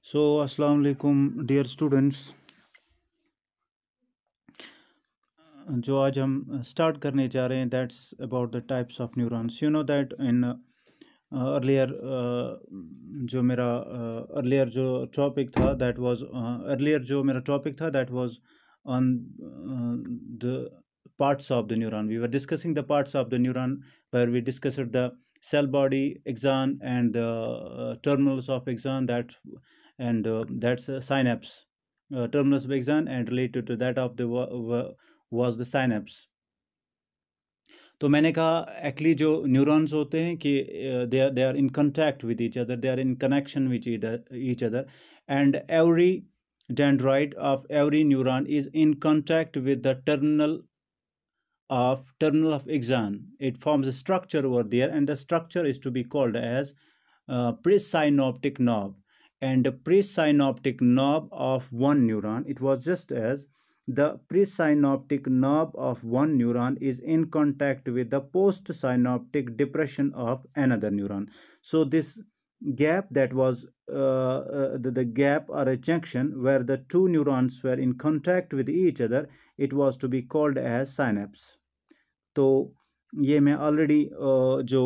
So, Assalamu alaikum, dear students. जो आज हम स्टार्ट करने जा रहे हैं that's about the types of neurons. You know that in earlier जो मेरा अर्लियर जो टॉपिक था दैट वाज अर्लियर जो मेरा टॉपिक था that was on the parts of the neuron. We were discussing the parts of the neuron where we discussed the cell body, axon, and the terminals of axon, that's synapse. Terminus of axon, and related to that of the was the synapse. तो मैंने कहा actually जो neurons होते हैं कि they are in contact with each other, they are in connection with each other, and every dendrite of every neuron is in contact with the terminal of axon. It forms a structure over there, and the structure is to be called as presynaptic knob. And the presynaptic knob of one neuron, it was just as the presynaptic knob of one neuron is in contact with the postsynaptic depression of another neuron. So this gap, that was the gap or a junction where the two neurons were in contact with each other, it was to be called as synapse. तो ये मैं already जो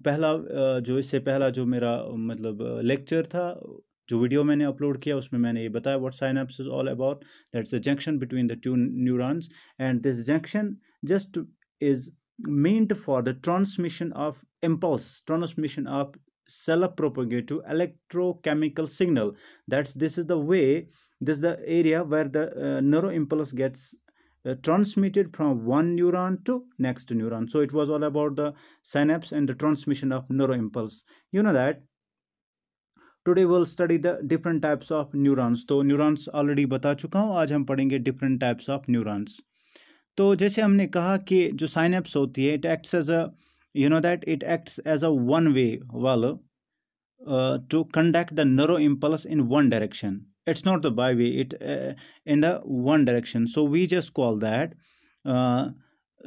पहला जो इससे पहला जो मेरा मतलब लेक्चर था, जो वीडियो मैंने अपलोड किया, उसमें मैंने ये बताया what synapse is all about. That's the junction between the two neurons, and this junction just is meant for the transmission of impulse, transmission of self-propagative electrochemical signal. This is the way, this is the area where the neuroimpulse gets transmitted from one neuron to next neuron. So it was all about the synapse and the transmission of neuroimpulse. You know that today we'll study the different types of neurons. तो neurons already बता चुका हूँ, आज हम पढ़ेंगे different types of neurons. तो जैसे हमने कहा कि जो synapse होती है, it acts as a, you know that it acts as a one way valve to conduct the neuroimpulse in one direction. It's not the byway, it in the one direction. So we just call that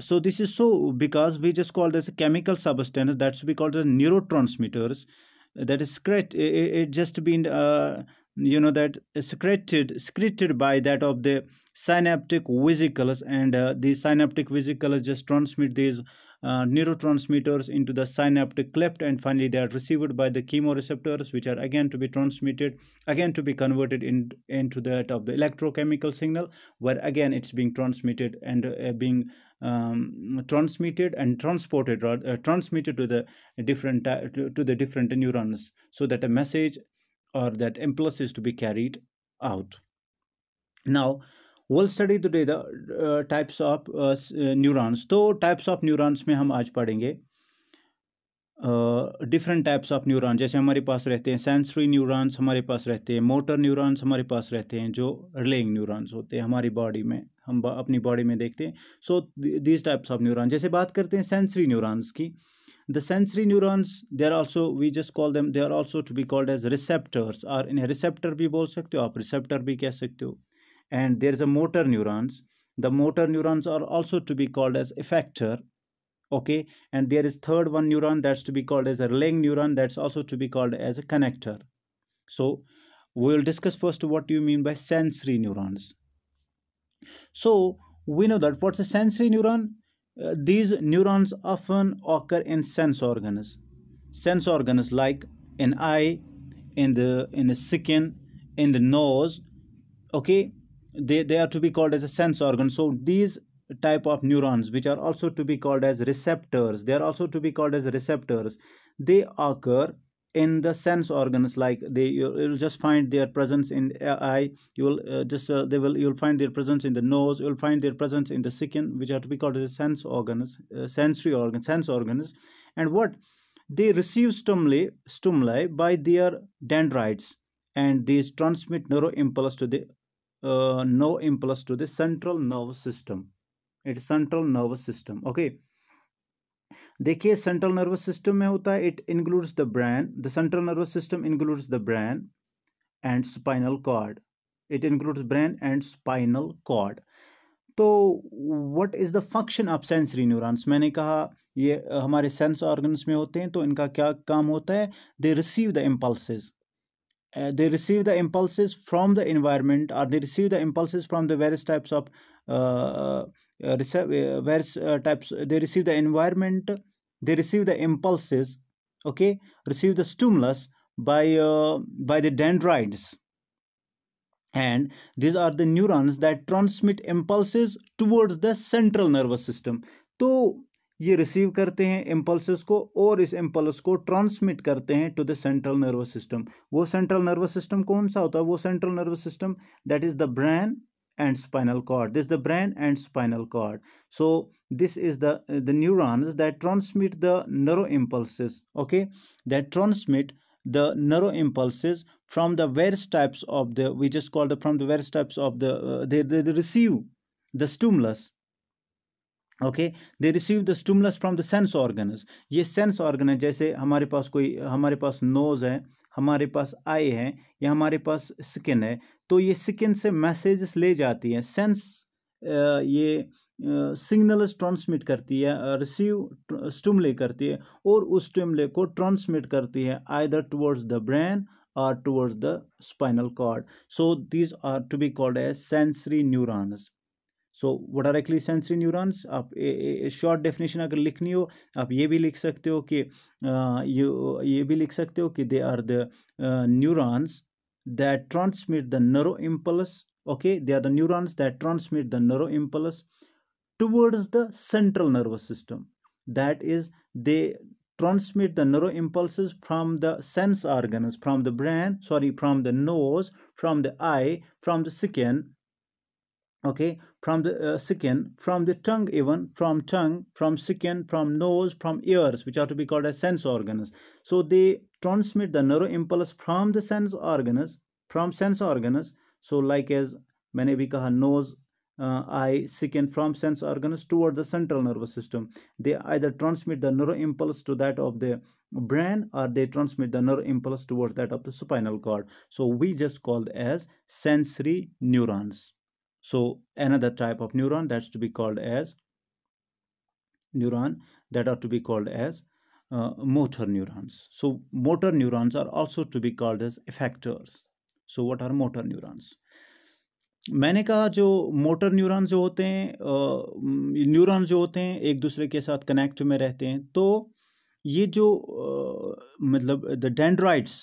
so this is so because we just call this a chemical substance that's we call the neurotransmitters that is it just been you know that secreted by that of the synaptic vesicles, and these synaptic vesicles just transmit these neurotransmitters into the synaptic cleft, and finally they are received by the chemoreceptors, which are again to be transmitted, again to be converted into that of the electrochemical signal, where again it's being transmitted and being transmitted and transported or transmitted to the different to the different neurons, so that a message or that impulse is to be carried out. Now we'll study today the types of neurons. तो types of neurons में हम आज पढ़ेंगे different types of neuron. जैसे हमारे पास रहते हैं sensory neurons, हमारे पास रहते हैं मोटर न्यूरॉन्स, हमारे पास रहते हैं जो रिलेइंग न्यूरॉन्स होते हैं हमारी बॉडी में, हम अपनी बॉडी में देखते हैं. So these types of neuron. जैसे बात करते हैं सेंसरी न्यूरॉन्स की, the sensory neurons, they are also, we just call them, they are also to be called as receptors, और इन्हें receptor भी बोल सकते हो आप, receptor भी कह सकते हो. And there is a motor neurons. The motor neurons are also to be called as effector. Okay, and there is third one neuron that's to be called as a relaying neuron, that's also to be called as a connector. So we will discuss first what do you mean by sensory neurons. So we know that what's a sensory neuron. These neurons often occur in sense organs like an eye, in the skin, in the nose. Okay, they are to be called as a sense organ. So these type of neurons, which are also to be called as receptors, they are also to be called as receptors. They occur in the sense organs, like you'll just find their presence in eye, you'll find their presence in the nose, you'll find their presence in the skin, which are to be called as sense organs, sensory organs, sense organs. And what they receive stimuli by their dendrites, and these transmit neuroimpulse to the central nervous system. It's central nervous system. Okay, देखिए central nervous system में होता है, it includes the brain. The central nervous system includes the brain and spinal cord. It includes brain and spinal cord. तो what is the function of sensory neurons. मैंने कहा ये हमारे sense organs में होते हैं, तो इनका क्या काम होता है. They receive the impulses they receive the impulses from the environment, or they receive the impulses from the various types of various types. They receive the environment, they receive the impulses, okay, receive the stimulus by the dendrites, and these are the neurons that transmit impulses towards the central nervous system. तो ये receive करते हैं impulses को और इस impulse को transmit करते हैं to the central nervous system. वो सेंट्रल नर्वस सिस्टम कौन सा होता है? वो central nervous system that is the brain and spinal cord. This is the brain and spinal cord. So this is the neurons that transmit the neuro impulses, okay, that transmit the neuro impulses from the various types of the, we just call the, from the various types of the they receive the stimulus, okay, they receive the stimulus from the sense organs. ये sense organ है, जैसे हमारे पास कोई, हमारे पास nose है, हमारे पास आई है, या हमारे पास स्किन है, तो ये स्किन से मैसेजेस ले जाती हैं, सेंस ये सिग्नल्स ट्रांसमिट करती है, रिसीव स्टिमुलेट करती है, और उस स्टिमुलेट को ट्रांसमिट करती है either towards the brain or towards the spinal cord. So these are to be called as sensory neurons. So what are actually sensory neurons? आप शॉर्ट डेफिनेशन अगर लिखनी हो, आप ये भी लिख सकते हो कि ये भी लिख सकते हो कि they are the neurons that transmit the neuro impulse. Okay, they are the neurons that transmit the neuro impulse towards the central nervous system. That is, they transmit the neuro impulses from the sense organs, from the brain, sorry, from the nose, from the eye, from the skin, okay, from the skin, from the tongue, even from tongue, from skin, from nose, from ears, which are to be called as sense organs. So they transmit the neuro impulse from the sense organs, from sense organs. So like as मैंने भी कहा, nose, eye, skin, from sense organs toward the central nervous system. They either transmit the neuro impulse to that of the brain, or they transmit the neuro impulse towards that of the spinal cord. So we just call as sensory neurons. So another type of neuron that's to be called as neuron that are to be called as motor neurons. So motor neurons are also to be called as effectors. So what are motor neurons? मैंने कहा जो motor neuron जो होते हैं, neuron जो होते हैं एक दूसरे के साथ कनेक्ट में रहते हैं, तो ये जो मतलब the dendrites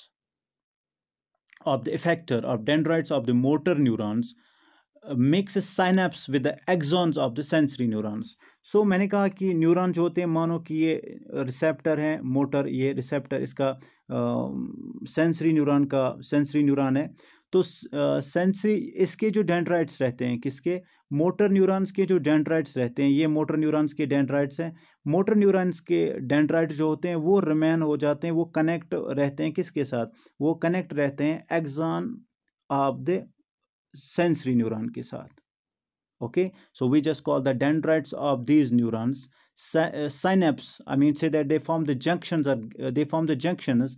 of the effector of dendrites of the motor neurons makes a synapse with the axons of the sensory neurons. So मैंने कहा कि न्यूरॉन जो होते हैं, मानो कि ये रिसेप्टर है, मोटर, ये रिसेप्टर इसका सेंसरी न्यूरॉन का सेंसरी न्यूरॉन है, तो सेंसरी इसके जो डेंड्राइट्स रहते हैं, किसके? मोटर न्यूरॉन्स के जो डेंड्राइट्स रहते हैं, ये मोटर न्यूरॉन्स के डेंड्राइट्स हैं. मोटर न्यूरॉन्स के डेंड्राइट्स जो होते हैं वो रिमेन हो जाते हैं, वो कनेक्ट रहते हैं किसके साथ? वो कनेक्ट रहते हैं axon of the sensory neuron के साथ. Okay, so we just call the dendrites of these neurons synapse. I mean, say that they form the junctions, or they form the junctions,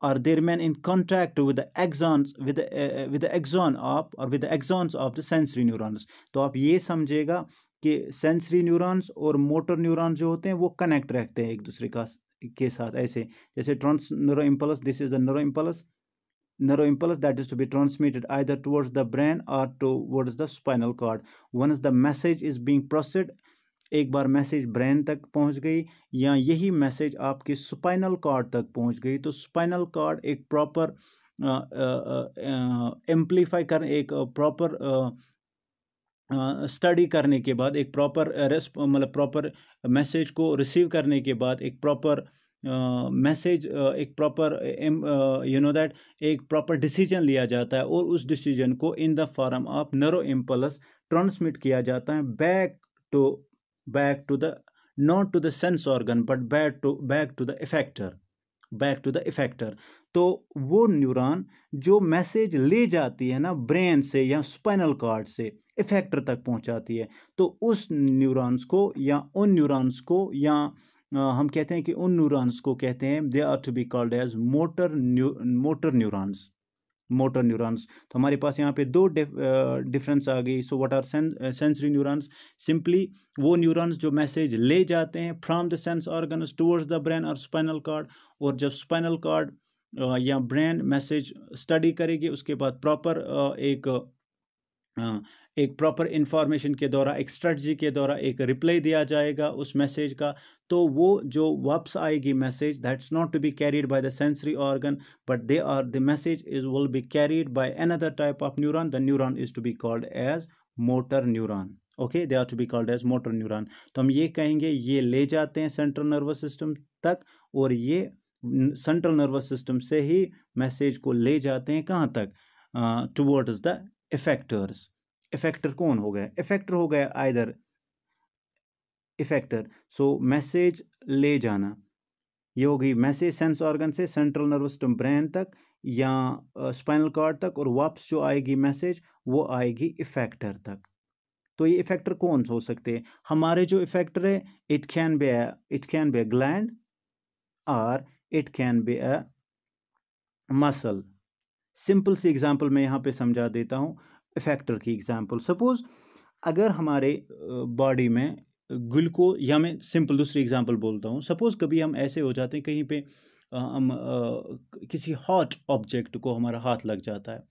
or they remain in contact with the axons, with the axon of, or with the axons of the sensory neurons. तो आप ये समझेगा कि sensory neurons और motor neurons जो होते हैं वो connect रहते हैं एक दूसरे का के साथ, ऐसे जैसे trans neuro impulse. This is the neuro impulse that is to be transmitted either towards the brain or towards the spinal cord. Once the message is being processed, एक बार मैसेज ब्रेन तक पहुंच गई, या यही मैसेज आपके spinal cord तक पहुंच गई, तो स्पाइनल कॉर्ड एक प्रॉपर एम्पलीफाई कर, एक प्रॉपर स्टडी करने के बाद, एक प्रॉपर मतलब प्रॉपर मैसेज को रिसीव करने के बाद, एक प्रॉपर मैसेज, एक प्रॉपर यू नो दैट एक प्रॉपर डिसीजन लिया जाता है, और उस डिसीजन को in the form of neuro impulse transmit किया जाता है back to the, not to the sense organ, but back to the effector. तो वो न्यूरॉन जो मैसेज ले जाती है ना ब्रेन से या स्पाइनल कॉर्ड से इफेक्टर तक पहुंचाती है, तो उस न्यूरॉन्स को या उन न्यूरॉन्स को या हम कहते हैं कि उन न्यूरॉन्स को कहते हैं, they are to be called as motor neurons. तो हमारे पास यहाँ पे दो डिफरेंस आ गई. So what are sensory neurons? Simply वो न्यूरॉन्स जो मैसेज ले जाते हैं from the sense organs towards the brain और स्पाइनल कॉर्ड, और जब स्पाइनल कॉर्ड या ब्रेन मैसेज स्टडी करेगी, उसके बाद प्रॉपर एक प्रॉपर इंफॉर्मेशन के द्वारा, एक स्ट्रेटजी के द्वारा एक रिप्लाई दिया जाएगा उस मैसेज का। तो वो जो वापस आएगी message, that's not to be carried by the sensory organ, but they are the message is will be carried by another type of neuron. The neuron is to be called as motor neuron. Okay, they are to be called as motor neuron. तो हम ये कहेंगे ये ले जाते हैं central nervous system तक, और ये सेंट्रल नर्वस सिस्टम से ही मैसेज को ले जाते हैं कहाँ तक, टुवर्ड्स द इफेक्टर्स। इफेक्टर कौन हो गया? इफेक्टर हो गया आइदर इफेक्टर। सो मैसेज ले जाना, ये हो गई मैसेज सेंस ऑर्गन से सेंट्रल नर्वस सिस्टम ब्रेन तक या स्पाइनल कॉर्ड तक, और वापस जो आएगी मैसेज वो आएगी इफेक्टर तक। तो ये इफेक्टर कौन हो सकते हैं? हमारे जो इफेक्टर है, it can be a gland और it can be a muscle. Simple सी एग्जांपल मैं यहाँ पे समझा देता हूँ, इफेक्टर की एग्जांपल। सपोज अगर हमारे बॉडी में ग्लूकोज, या मैं सिंपल दूसरी एग्जांपल बोलता हूँ, सपोज कभी हम ऐसे हो जाते हैं कहीं पे हम किसी हॉट ऑब्जेक्ट को हमारा हाथ लग जाता है,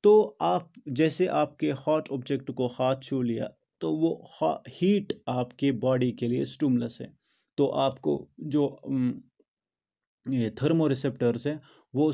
तो आप जैसे आपके हॉट ऑब्जेक्ट को हाथ छू लिया, तो वो हीट आपके बॉडी के लिए स्टिमुलस है। तो आपको जो ये थर्मो रिसेप्टर्स हैं, वो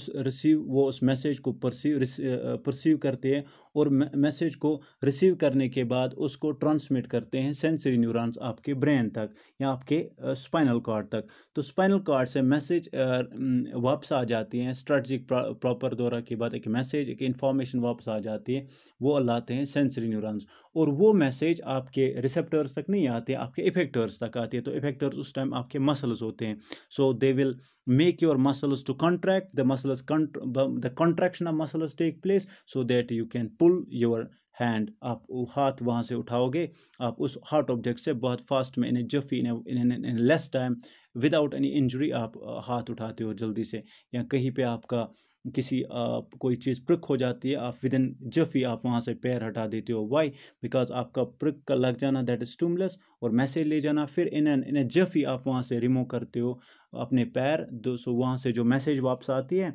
उस मैसेज को परसीव करते हैं, और मैसेज को रिसीव करने के बाद उसको ट्रांसमिट करते हैं सेंसरी न्यूरॉन्स आपके ब्रेन तक या आपके स्पाइनल कॉर्ड तक। तो स्पाइनल कॉर्ड से मैसेज वापस आ जाती हैं स्ट्रेटजिक प्रॉपर दौरा के बाद, एक मैसेज, एक इंफॉर्मेशन वापस आ जाती है, वो लाते हैं सेंसरी न्यूरॉन्स। और वो मैसेज आपके रिसेप्टर्स तक नहीं आते, आपके इफेक्टर्स तक आती है। तो इफेक्टर्स उस टाइम आपके मसल्स होते हैं। So they will make your muscles to contract, the contraction of muscles take place so that you can pull your hand। आप हाथ वहां से उठाओगे, आप उस हॉट ऑब्जेक्ट से बहुत फास्ट में, in jiffy in less time, without any injury आप हाथ उठाते हो जल्दी से। या कहीं पे आपका किसी कोई चीज़ प्रिक हो जाती है, आप विद इन जफी आप वहाँ से पैर हटा देते हो। वाई? बिकॉज आपका प्रिक का लग जाना दैट इज स्टिमुलस, और मैसेज ले जाना, फिर इन जफी आप वहाँ से रिमूव करते हो अपने पैर। सो वहाँ से जो मैसेज वापस आती है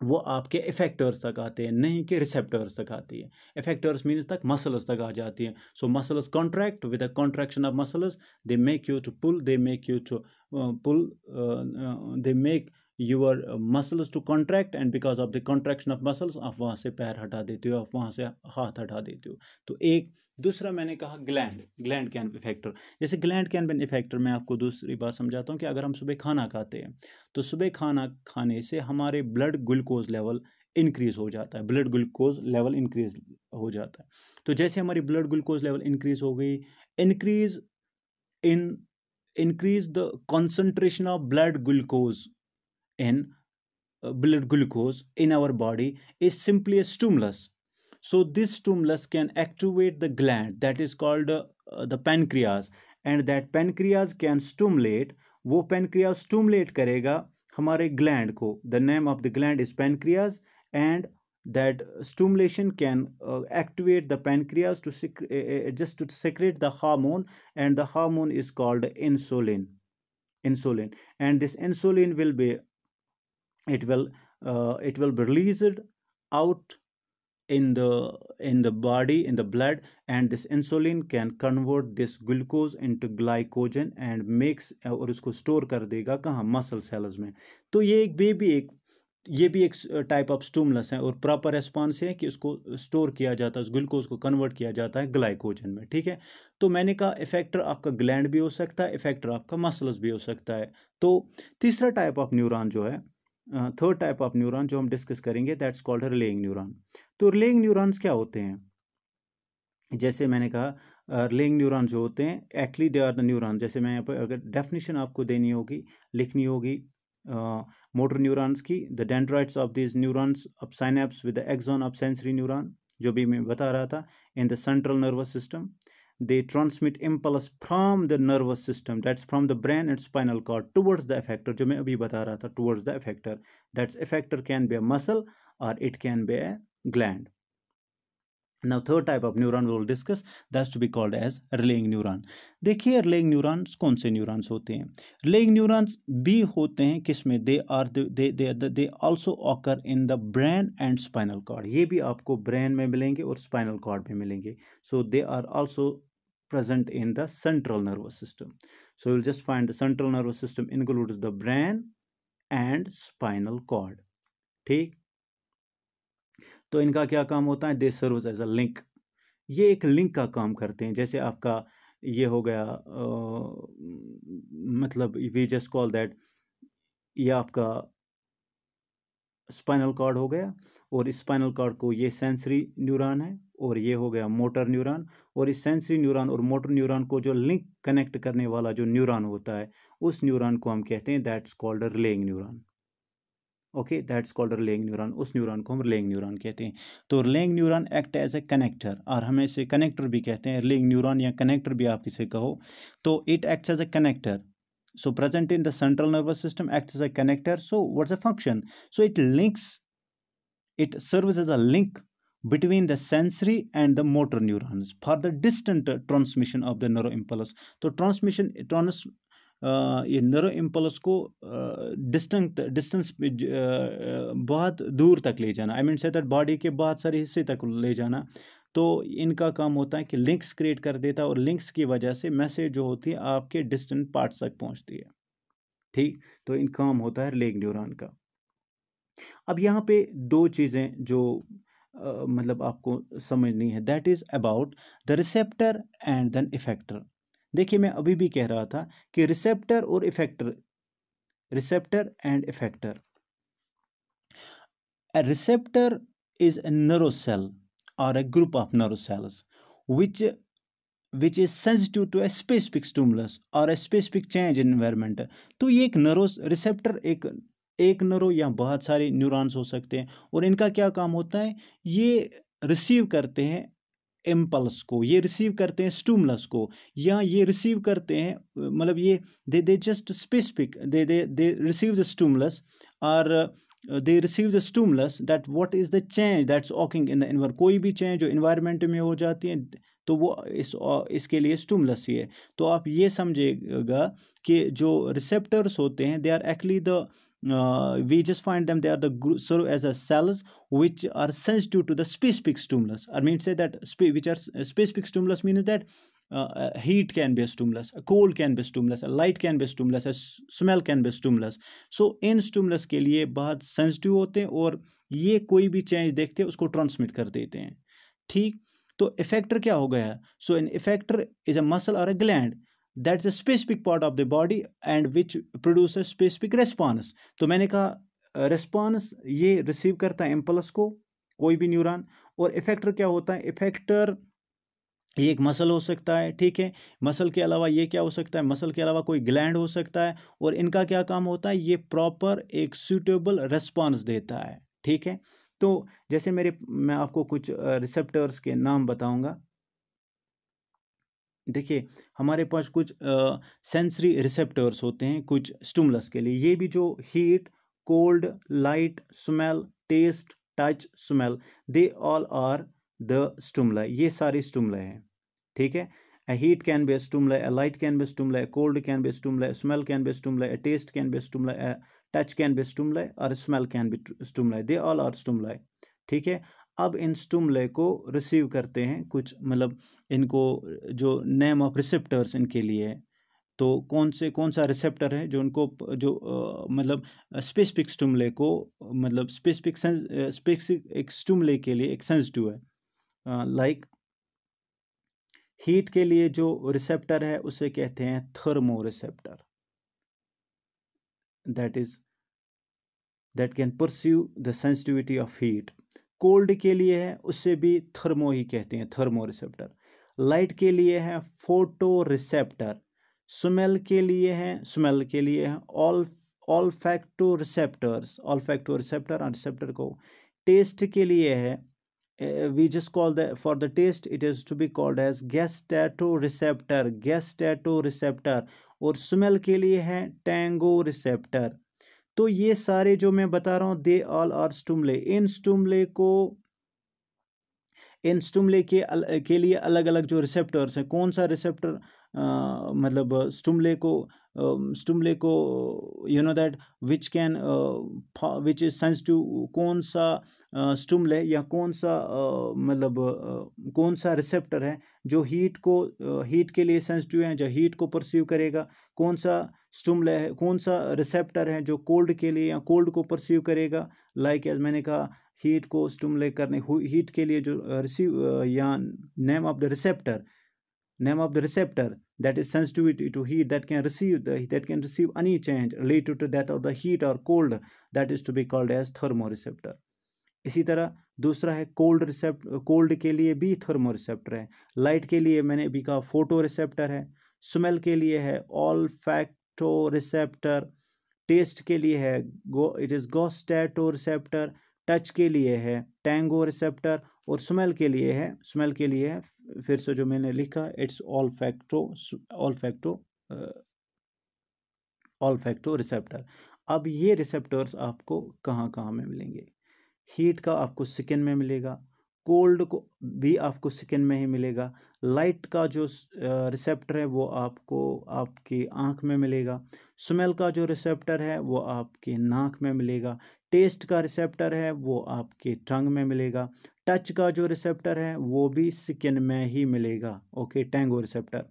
वो आपके इफेक्टर्स तक आते हैं, नहीं कि रिसेप्टर्स तक आती है। इफेक्टर्स मीन्स तक मसल्स तक आ जाती है। So muscles contract, with the contraction of muscles they make you to pull, they make you to pull, they make your muscles to contract, and because of the contraction of muscles आप वहाँ से पैर हटा देते हो, आप वहाँ से हाथ हटा देते हो। तो एक दूसरा मैंने कहा ग्लैंड कैन बी इफेक्टर। जैसे ग्लैंड कैन बी इफेक्टर, मैं आपको दूसरी बात समझाता हूँ कि अगर हम सुबह खाना खाते हैं, तो सुबह खाना खाने से हमारे ब्लड ग्लूकोज लेवल इंक्रीज हो जाता है, ब्लड ग्लूकोज लेवल इंक्रीज हो जाता है। तो जैसे हमारी ब्लड ग्लूकोज लेवल इंक्रीज हो गई, increase in increase the concentration of blood glucose in our body is simply a stimulus. So this stimulus can activate the gland that is called the pancreas, and that pancreas can stimulate, वो pancreas stimulate करेगा हमारे gland को। The name of the gland is pancreas, and that stimulation can activate the pancreas to just to secrete the hormone, and the hormone is called insulin. And this insulin will be, it will be released out in the body, in the blood, and this insulin can convert this glucose into glycogen and makes, और उसको store कर देगा कहाँ, muscle cells में। तो ये भी एक टाइप ऑफ स्टिमुलस है, और प्रॉपर रेस्पॉन्स है कि उसको स्टोर किया जाता है, उस ग्लूकोज को कन्वर्ट किया जाता है ग्लाइकोजन में। ठीक है, तो मैंने कहा इफेक्टर आपका ग्लैंड भी हो सकता है, इफेक्टर आपका मसल्स भी हो सकता है। तो तीसरा टाइप ऑफ न्यूरॉन जो है, थर्ड टाइप ऑफ न्यूरॉन जो हम डिस्कस करेंगे, दैट्स कॉल्ड रिलेइंग न्यूरॉन। तो रिलेइंग न्यूरॉन्स क्या होते हैं? जैसे मैंने कहा रिलेइंग न्यूरॉन जो होते हैं, actually they are the neuron. जैसे मैं यहाँ पर अगर डेफिनेशन आपको देनी होगी, लिखनी होगी मोटर न्यूरॉन्स की, the dendrites of this neurons of synapse with the axon of sensory neuron, जो भी मैं बता रहा था, in the central nervous system. They transmit impulse from the nervous system, that's from the brain and spinal cord, towards the effector, जो मैं अभी बता रहा था, towards the effector. That effector can be a muscle or it can be a gland. Now third type of neuron we will discuss, that's to be called as relaying neuron. देखिए relaying neurons कौन से neurons होते हैं? Relaying neurons भी होते हैं किसमें? They also occur in the brain and spinal cord. ये भी आपको brain में मिलेंगे और spinal cord में मिलेंगे. So they are also present in the central nervous system. So you'll just find the central nervous system includes the brain and spinal cord. ठीक, तो इनका क्या काम होता है? दे सर्व एज अ लिंक. ये एक लिंक का काम करते हैं. जैसे आपका ये हो गया मतलब वी जस्ट कॉल दैट, ये आपका स्पाइनल कॉर्ड हो गया, और इस स्पाइनल कॉर्ड को ये सेंसरी न्यूरॉन है, और ये हो गया मोटर न्यूरॉन. और इस सेंसरी न्यूरॉन और मोटर न्यूरॉन को जो लिंक कनेक्ट करने वाला जो न्यूरॉन होता है, उस न्यूरॉन को हम कहते हैं that's called a relaying neuron. Okay, that's called relaying neuron. उस न्यूरॉन को हम रिलेइंग न्यूरॉन कहते हैं. तो relaying neuron act as a connector, और हम इसे कनेक्टर भी कहते हैं. रिलेइंग न्यूरॉन या कनेक्टर भी आप इसे कहो, तो it acts as a connector. So present in the central nervous system, acts as a connector. So what's the function? So it serves as a link between the sensory and the motor neurons for the distant transmission of the neuroimpulse. तो ये neuro impulse को distance बहुत दूर तक ले जाना, I mean say that body के बहुत सारे हिस्से तक ले जाना. तो इनका काम होता है कि लिंक्स क्रिएट कर देता है, और लिंक्स की वजह से मैसेज जो होती है आपके डिस्टेंट पार्ट्स तक पहुंचती है. ठीक, तो इन काम होता है रिलेइंग न्यूरॉन का. अब यहाँ पे दो चीज़ें जो मतलब आपको समझनी है, that is about the receptor and then effector. देखिए मैं अभी भी कह रहा था कि रिसेप्टर और effector, receptor and effector. A receptor is a nerve cell or a group of nerve cells which is sensitive to a specific stimulus or a specific change in environment. तो ये एक रिसेप्टर एक नरो या बहुत सारे neurons हो सकते हैं, और इनका क्या काम होता है? ये रिसीव करते हैं इम्पल्स को, ये रिसीव करते हैं स्टिमुलस को, या ये रिसीव करते हैं मतलब ये they just specific they receive the stimulus, और they receive the stimulus that what is the change that's occurring in the environment. कोई भी चेंज जो इन्वायरमेंट में हो जाती है तो वो इसके लिए स्टिमुलस ही है. तो आप ये समझिएगा कि जो रिसेप्टर्स होते हैं, they are actually the we just find them, they are the serve as a cells which are sensitive to the specific stimulus. I mean say that which are specific stimulus means that heat can be a stimulus, a cold can be a stimulus, a light can be a stimulus, a smell can be a stimulus. So in stimulus के लिए बहुत sensitive होते हैं, और ये कोई भी change देखते हैं उसको ट्रांसमिट कर देते हैं. ठीक, तो इफेक्टर क्या हो गया? So an effector is a muscle और a gland that's a specific part of the body and which produce a specific response. तो मैंने कहा response ये रिसीव करता है इम्पल्स को, कोई भी न्यूरॉन. और इफेक्टर क्या होता है? इफेक्टर ये एक मसल हो सकता है. ठीक है, मसल के अलावा ये क्या हो सकता है? मसल के अलावा कोई ग्लैंड हो सकता है, और इनका क्या काम होता है? ये प्रॉपर एक सूटेबल रेस्पॉन्स देता है. ठीक है, तो जैसे मैं आपको कुछ रिसेप्टर्स के नाम बताऊंगा. देखिए हमारे पास कुछ सेंसरी रिसेप्टर्स होते हैं कुछ स्टिमुलस के लिए. ये भी जो heat, cold, light, smell, taste, touch, smell, they all are the stimuli. ये सारे स्टिमुलाई हैं. ठीक है, a heat can be a stimuli, a light can be a stimuli, a cold can be a stimuli, a smell can be a stimuli, a taste can be a stimuli, a touch can be a stimuli, or a smell can be stimuli. they all are stimuli. ठीक है, अब इन stimuli को receive करते हैं कुछ, मतलब इनको जो नेम ऑफ रिसेप्टर्स इनके लिए है. तो कौन सा रिसेप्टर है जो उनको जो मतलब स्पेसिफिक स्टिमुलाई को, मतलब स्पेसिफिक एक स्टिमुलाई के लिए एक सेंसिटिव है. लाइक हीट के लिए जो रिसेप्टर है उसे कहते हैं thermo receptor. That can perceive the sensitivity of heat. Cold के लिए है उसे भी थर्मो ही कहते हैं, थर्मो रिसेप्टर. लाइट के लिए है फोटो रिसेप्टर. स्मेल के लिए है ऑल्फैक्टो रिसेप्टर्स, ऑल्फैक्टो रिसेप्टर और रिसेप्टर को. टेस्ट के लिए है we just call for the taste it is to be called as gestatorreceptor. और स्मेल के लिए है टैंगो रिसेप्टर. तो ये सारे जो मैं बता रहा हूं दे all are stimuli. In stimuli को इन स्टिमुले के लिए अलग अलग जो रिसेप्टर्स हैं, कौन सा रिसेप्टर मतलब स्टिमुले को that which can which is sensitive, कौन सा स्टिमुले या कौन सा कौन सा रिसेप्टर है जो हीट के लिए सेंसिटिव है, जो हीट को परसीव करेगा, कौन सा स्टिमुले है, कौन सा रिसेप्टर है जो कोल्ड के लिए या कोल्ड को परसीव करेगा। लाइक एज मैंने कहा, हीट को स्टिमुलेट करने, हीट के लिए जो रिसीव या name of the receptor that is sensitivity to heat, that can receive any change related to that of the heat or cold, that is to be called as thermoreceptor। इसी तरह दूसरा है cold के लिए भी थर्मोरिसेप्टर है, light के लिए मैंने अभी कहा फोटो रिसेप्टर है, स्मेल के लिए है ऑल्फैक्टो रिसेप्टर, टेस्ट के लिए है इट इज गोस्टैटो रिसेप्टर, टच के लिए है टैंगो रिसेप्टर, और स्मेल के लिए है फिर से जो मैंने लिखा, इट्स ऑल्फैक्टो रिसेप्टर। अब ये रिसेप्टर्स आपको कहाँ कहाँ में मिलेंगे? हीट का आपको स्किन में मिलेगा, कोल्ड को भी आपको स्किन में ही मिलेगा, लाइट का जो रिसेप्टर है वो आपको आपकी आंख में मिलेगा, स्मेल का जो रिसेप्टर है वो आपके नाक में मिलेगा, टेस्ट का रिसेप्टर है वो आपके टंग में मिलेगा, टच का जो रिसेप्टर है वो भी स्किन में ही मिलेगा। Okay, tango receptor.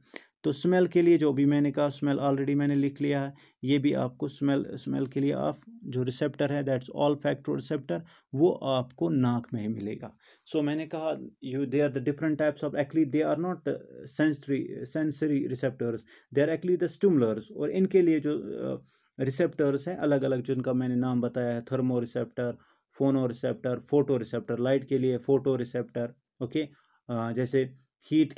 तो स्मेल के लिए जो भी मैंने कहा, स्मेल ऑलरेडी मैंने लिख लिया है, ये भी आपको स्मेल के लिए आप जो रिसेप्टर है दैट्स ऑल्फैक्टो रिसेप्टर, वो आपको नाक में ही मिलेगा। सो मैंने कहा they are the different types of, actually they are not sensory receptors, they are actually the stimulus. और इनके लिए जो रिसेप्टर्स हैं अलग अलग, जिनका मैंने नाम बताया है, थर्मो रिसेप्टर, फोनो रिसेप्टर, फोटो रिसेप्टर। लाइट के लिए फोटो रिसेप्टर, ओके, जैसे हीट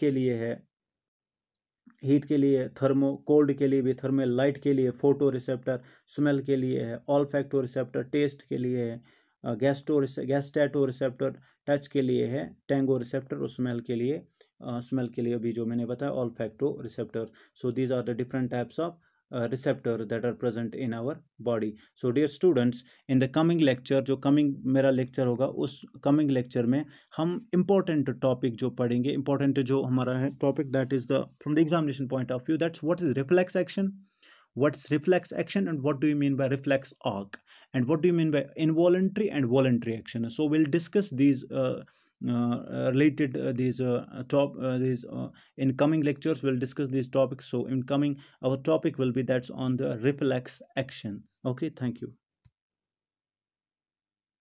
के लिए थर्मो, कोल्ड के लिए भी थर्मल, लाइट के लिए फोटो रिसेप्टर, स्मेल के लिए है ऑल्फैक्टो रिसेप्टर, टेस्ट के लिए है गैस्टैटो रिसेप्टर, टच के लिए है टैंगो रिसेप्टर, और स्मेल के लिए भी जो मैंने बताया olfactory receptor. So these are the different types of receptors that are present in our body। so dear students, in the coming lecture, जो coming मेरा lecture होगा, उस coming lecture में हम important topic जो पढ़ेंगे, important जो हमारा है topic, that is the from the examination point of view, that's what is reflex action, what's reflex action, and what do you mean by reflex arc, and what do you mean by involuntary and voluntary action. So we'll discuss these related these in coming lectures. We'll discuss these topics. So in coming, our topic will be that's on the reflex action. Okay, thank you.